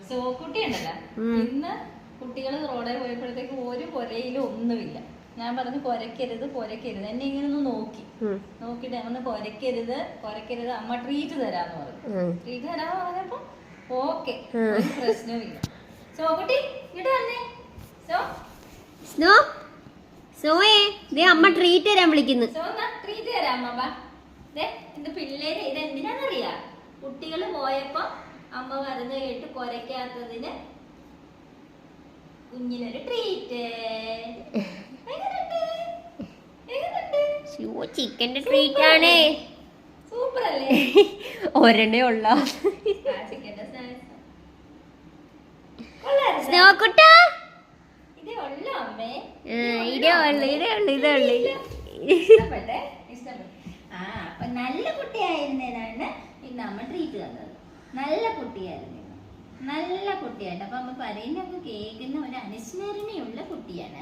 സോക്കുട്ടി ഉണ്ടല്ലോ, ഇന്ന് കുട്ടികൾ റോഡിൽ പോയപ്പോഴത്തേക്ക് ഒരു പുരയിലും ഒന്നുമില്ല. ഞാൻ പറഞ്ഞു കുരയ്ക്കരുത് കുരയ്ക്കരുത്. എന്നെ ഇങ്ങനെ ഒന്ന് നോക്കിട്ട് ഒന്ന് കുരയ്ക്കരുത് കുരയ്ക്കരുത്, അമ്മ ട്രീറ്റ് തരാന്ന് പറഞ്ഞു. ട്രീറ്റ് തരാന്ന് പറഞ്ഞപ്പോ ഓക്കെ, ഒരു പ്രശ്നമില്ല. സോക്കുട്ടി ഇങ്ങോട്ട് വന്നേ. അമ്മ ട്രീറ്റ് തരാൻ വിളിക്കുന്നു. ട്രീറ്റ് തരാം അമ്മ. ഇത് പിള്ളേര് ഇത് എന്തിനാന്നറിയാ? കുട്ടികള് പോയപ്പോ അമ്മ പറഞ്ഞു കേട്ട് കുരയ്ക്കാത്തതിന് കുഞ്ഞിനൊരു ട്രീറ്റ്. ചിക്കന്റെ ട്രീറ്റ് ആണ്. സൂപ്പർ അല്ലേ? ഒരെണ്ണേ ഉള്ള ചിക്കന്റെ ഇതേ ഉള്ളു അമ്മേ. ഇഷ്ടപ്പെട്ടെ? അപ്പൊ നല്ല കുട്ടിയായിരുന്നതാണ് ഇന്ന് അമ്മ ട്രീറ്റ് തന്നത്. നല്ല കുട്ടിയായിരുന്നു, നല്ല കുട്ടിയായിട്ട്. അപ്പൊ അമ്മ പറയുന്നൊക്കെ കേൾക്കുന്ന ഒരു അനുസ്മരണയുള്ള കുട്ടിയാണ്.